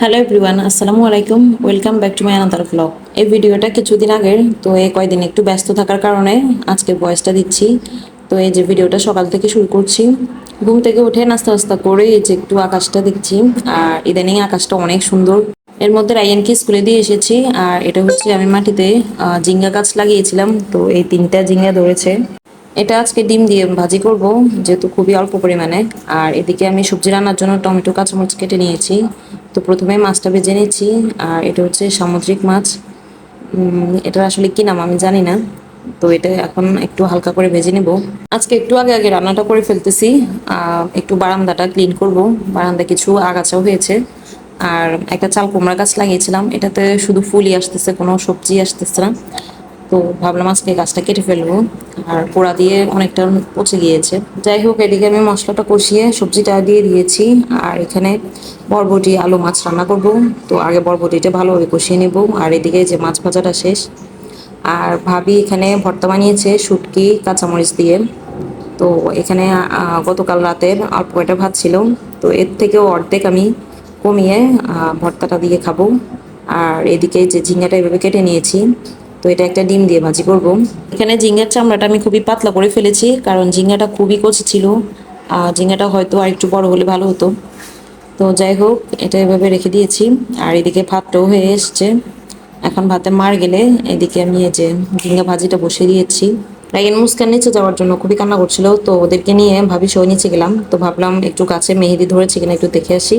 Hello everyone, আসসালামু আলাইকুম। Welcome back to my another blog. এই ভিডিওটা কিছুদিন আগের, তো এই কয়দিন একটু ব্যস্ত থাকার কারণে আজকে ভয়েসটা দিচ্ছি। তো এই যে ভিডিওটা সকাল থেকে শুরু করছি, ঘুম থেকে উঠে নাস্তা নাস্তা করে এই যে একটু আকাশটা দেখছি। আর ইদানিং আকাশটা অনেক সুন্দর। এর মধ্যে রায়ানকে স্কুলে দিয়ে এসেছি। আর এটা হচ্ছে আমি মাটিতে ঝিঙ্গা গাছ লাগিয়েছিলাম, তো এই 3টা ঝিঙ্গা ধরেছে। এটা আজকে ডিম দিয়ে ভাজি করব, যেহেতু খুবই অল্প পরিমাণে। আর এদিকে আমি সবজি রান্নার জন্য টমেটো কাঁচামরিচ কেটে নিয়েছি। তো প্রথমে মাছটা ভেজে নিচ্ছি। আর এটা হচ্ছে সামুদ্রিক মাছ। এটা আসলে কি নাম আমি জানি না। তো এটা এখন একটু হালকা করে ভেজে নেব। আজকে একটু আগে আগে রান্নাটা করে ফেলতেছি। একটু বারান্দাটা ক্লিন করব। বারান্দা কিছু আগাছাও হয়েছে। আর একটা চাল কুমড়া গাছ লাগিয়েছিলাম, এটাতে শুধু ফুলই আসতেছে, কোনো সবজি আসতেছে না। তো ভাবলাম আজকে গাছটা কেটে ফেলবো। আর পোড়া দিয়ে অনেকটা পচে গিয়েছে। যাই হোক, এদিকে আমি মশলাটা কষিয়ে সবজিটা দিয়ে দিয়েছি। আর এখানে বরবটি আলু মাছ রান্না করব। তো আগে বরবটিটা ভালোভাবে কষিয়ে নেব। আর এদিকে যে মাছ ভাজাটা শেষ। আর ভাবি এখানে ভর্তা বানিয়েছে শুটকি কাঁচামরিচ দিয়ে। তো এখানে গতকাল রাতের অল্প কয়টা ভাত ছিল। তো এর থেকেও অর্ধেক আমি কমিয়ে ভর্তাটা দিয়ে খাবো। আর এদিকে যে ঝিঙ্গাটা এভাবে কেটে নিয়েছি, তো এটা একটা ডিম দিয়ে ভাজি করব। এখানে ঝিঙ্গার চামড়াটা আমি খুবই পাতলা করে ফেলেছি, কারণ ঝিঙ্গাটা খুবই কচি ছিল। ঝিঙ্গাটা হয়তো আর একটু বড় হলে ভালো হতো। তো যাই হোক, এটা এভাবে রেখে দিয়েছি। আর এদিকে ভাতটাও হয়ে এসছে। এখন ভাতে মার গেলে এদিকে আমি এই যে ঝিঙ্গা ভাজিটা বসিয়ে দিয়েছি। রায়ন মুস্কান নিচে যাওয়ার জন্য খুবই কান্না করছিল, তো ওদেরকে নিয়ে ভাবি সহ নিচে গেলাম। তো ভাবলাম একটু গাছে মেহেদি ধরেছে কিনা একটু দেখে আসি।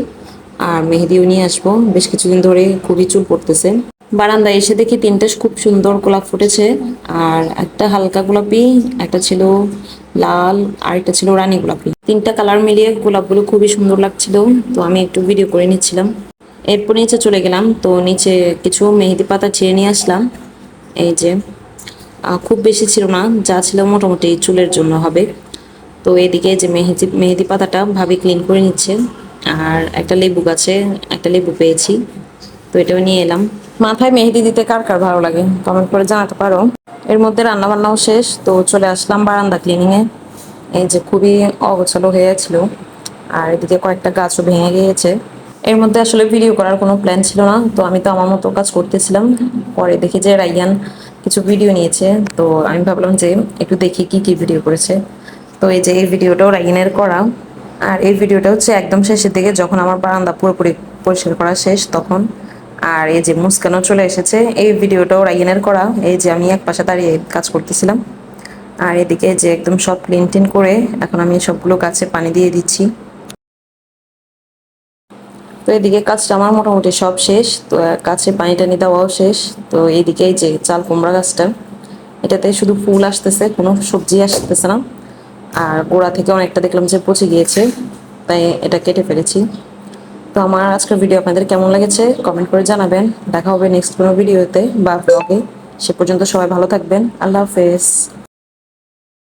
আর মেহেদিও নিয়ে আসবো, বেশ কিছুদিন ধরে খুবই চুল পড়তেছে। বারান্দায় এসে দেখি 3টে খুব সুন্দর গোলাপ ফুটেছে। আর একটা হালকা গোলাপি, একটা ছিল লাল, আর একটা ছিল রানী গোলাপি। 3টা কালার মিলিয়ে গোলাপগুলো খুবই সুন্দর লাগছিল। তো আমি একটু ভিডিও করে নিচ্ছিলাম। এরপর নিচে চলে গেলাম, তো নিচে কিছু মেহেদি পাতা ছিঁড়ে নিয়ে আসলাম। এই যে খুব বেশি ছিল না, যা ছিল মোটামুটি চুলের জন্য হবে। তো এদিকে যে মেহেদি মেহেদি পাতাটা ভাবি ক্লিন করে নিচ্ছে। আর একটা লেবু গাছে একটা লেবু পেয়েছি, তো এটাও নিয়ে এলাম। মাথায় মেহেদি দিতে কার কার ভালো লাগে কমেন্ট করে জানাতে পারো। এর মধ্যে রান্না বান্নাও শেষ, তো চলে আসলাম বারান্দা ক্লিনিংয়ে। এই যে খুবই অগোছালো হয়েছিল। আর এদিকে কয়েকটা গাছও ভেঙে গিয়েছে। এর মধ্যে আসলে ভিডিও করার কোনো প্ল্যান ছিল না, তো আমি তো আমার মতো কাজ করতেছিলাম। পরে দেখি যে রাইয়ান কিছু ভিডিও নিয়েছে। তো আমি ভাবলাম যে একটু দেখি কি কি ভিডিও করেছে। তো এই যে এই ভিডিওটাও রাইয়ানের করা। আর এই ভিডিওটা হচ্ছে একদম শেষের দিকে, যখন আমার বারান্দা পুরোপুরি পরিষ্কার করা শেষ তখন। আর এই যে মুস্কানও চলে এসেছে। এই ভিডিওটাও রাইয়ানের করা। এই যে আমি এক পাশে দাঁড়িয়ে কাজ করতেছিলাম। আর এদিকে যে একদম সব ক্লিন টিন করে এখন আমি সবগুলো গাছে পানি দিয়ে দিচ্ছি। তো এদিকে কাজটা আমার মোটামুটি সব শেষ। তো গাছে পানি টানি দেওয়াও শেষ। তো এইদিকে এই যে চাল কুমড়া গাছটা, এটাতে শুধু ফুল আসতেছে, কোনো সবজি আসতেছে না। আর গোড়া থেকে অনেকটা দেখলাম যে পচে গিয়েছে, তাই এটা কেটে ফেলেছি। তো আমার আজকের ভিডিও আপনাদের কেমন লেগেছে কমেন্ট করে জানাবেন। দেখা হবে নেক্সট কোনো ভিডিওতে বা ব্লগে। সে পর্যন্ত সবাই ভালো থাকবেন। আল্লাহ হাফেজ।